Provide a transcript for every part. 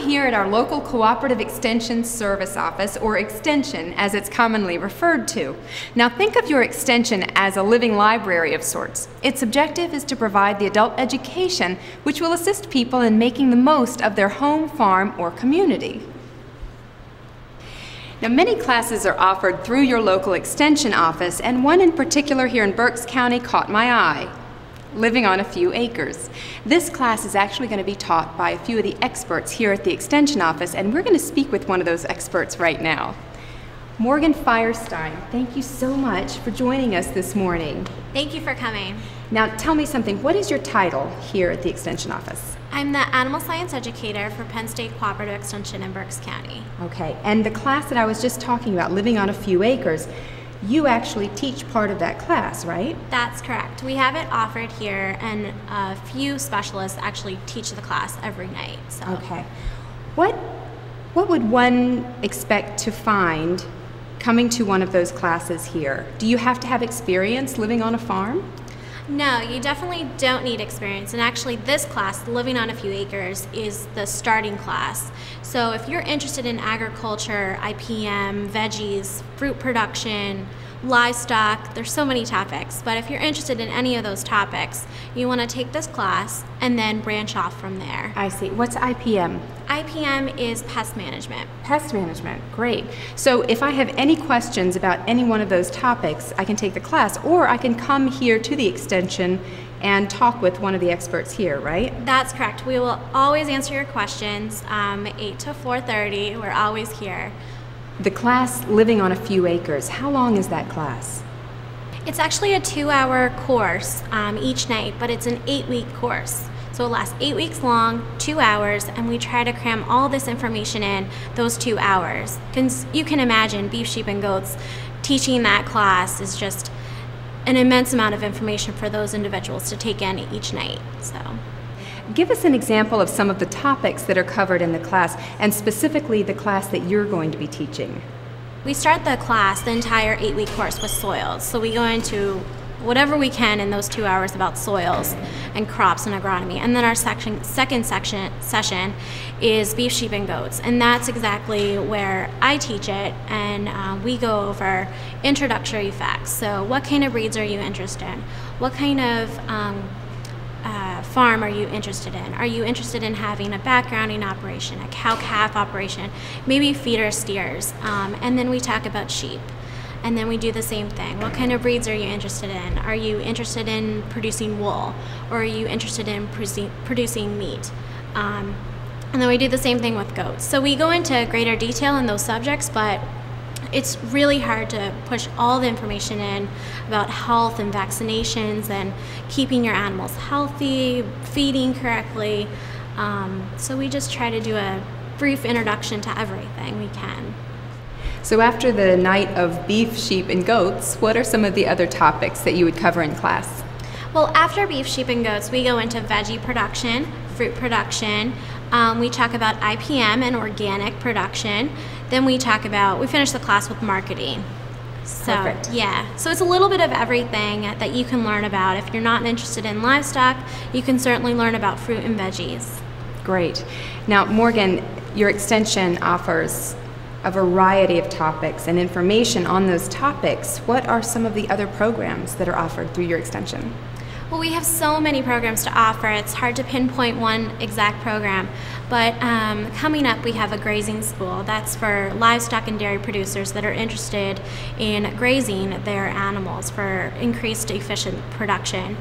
here at our local Cooperative Extension Service Office, or Extension as it's commonly referred to. Now think of your Extension as a living library of sorts. Its objective is to provide the adult education which will assist people in making the most of their home, farm, or community. Now, many classes are offered through your local Extension office, and one in particular here in Berks County caught my eye. Living on a Few Acres. This class is actually going to be taught by a few of the experts here at the Extension office, and we're going to speak with one of those experts right now. Morgan Firestein, thank you so much for joining us this morning. Thank you for coming. Now tell me something, what is your title here at the Extension office? I'm the Animal Science Educator for Penn State Cooperative Extension in Berks County. Okay, and the class that I was just talking about, Living on a Few Acres, you actually teach part of that class, right? That's correct. We have it offered here, and a few specialists actually teach the class every night. So. Okay. What would one expect to find coming to one of those classes here? Do you have to have experience living on a farm? No, you definitely don't need experience, and actually this class, Living on a Few Acres, is the starting class. So if you're interested in agriculture, IPM, veggies, fruit production, livestock, there's so many topics, but if you're interested in any of those topics, you want to take this class and then branch off from there. I see. What's IPM? IPM is pest management. Pest management, great. So if I have any questions about any one of those topics, I can take the class, or I can come here to the Extension and talk with one of the experts here, right? That's correct. We will always answer your questions, 8 to 4:30. We're always here. The class Living on a Few Acres, how long is that class? It's actually a 2-hour course each night, but it's an 8-week course. So it lasts 8 weeks long, 2 hours, and we try to cram all this information in those 2 hours. You can imagine beef, sheep, and goats, teaching that class is just an immense amount of information for those individuals to take in each night. So. Give us an example of some of the topics that are covered in the class, and specifically the class that you're going to be teaching. We start the class, the entire 8-week course, with soils. So we go into whatever we can in those 2 hours about soils and crops and agronomy. And then our second session is beef, sheep, and goats. And that's exactly where I teach it, and we go over introductory facts. So what kind of breeds are you interested in? What kind of farm are you interested in? Are you interested in having a backgrounding operation, a cow-calf operation, maybe feeder steers? And then we talk about sheep. And then we do the same thing. What kind of breeds are you interested in? Are you interested in producing wool? Or are you interested in producing meat? And then we do the same thing with goats. So we go into greater detail in those subjects, but it's really hard to push all the information in about health and vaccinations and keeping your animals healthy, feeding correctly. So we just try to do a brief introduction to everything we can. So after the night of beef, sheep, and goats, what are some of the other topics that you would cover in class? Well, after beef, sheep, and goats, we go into veggie production, fruit production. We talk about IPM and organic production. Then we finish the class with marketing. So, perfect. Yeah, so it's a little bit of everything that you can learn about. If you're not interested in livestock, you can certainly learn about fruit and veggies. Great. Now, Morgan, your Extension offers a variety of topics and information on those topics. What are some of the other programs that are offered through your Extension? Well, we have so many programs to offer. It's hard to pinpoint one exact program. But coming up, we have a grazing school. That's for livestock and dairy producers that are interested in grazing their animals for increased efficient production.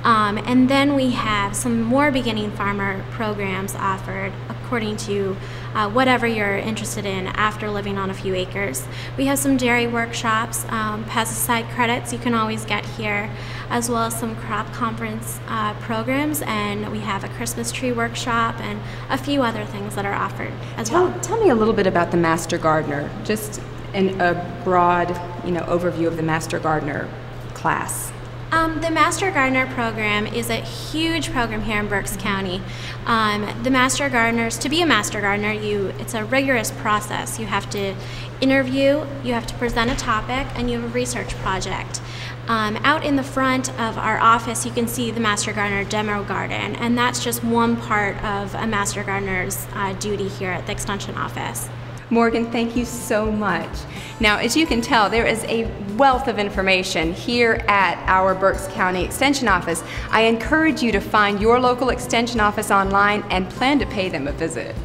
And then we have some more beginning farmer programs offered according to whatever you're interested in after living on a few acres. We have some dairy workshops, pesticide credits you can always get here, as well as some crop conference programs, and we have a Christmas tree workshop and a few other things that are offered as well. Tell me a little bit about the Master Gardener, just in a broad overview of the Master Gardener class. The Master Gardener program is a huge program here in Berks County. The Master Gardeners, to be a Master Gardener, it's a rigorous process. You have to interview, you have to present a topic, and you have a research project. Out in the front of our office, you can see the Master Gardener Demo Garden, and that's just one part of a Master Gardener's duty here at the Extension office. Morgan, thank you so much. Now, as you can tell, there is a wealth of information here at our Berks County Extension office. I encourage you to find your local Extension office online and plan to pay them a visit.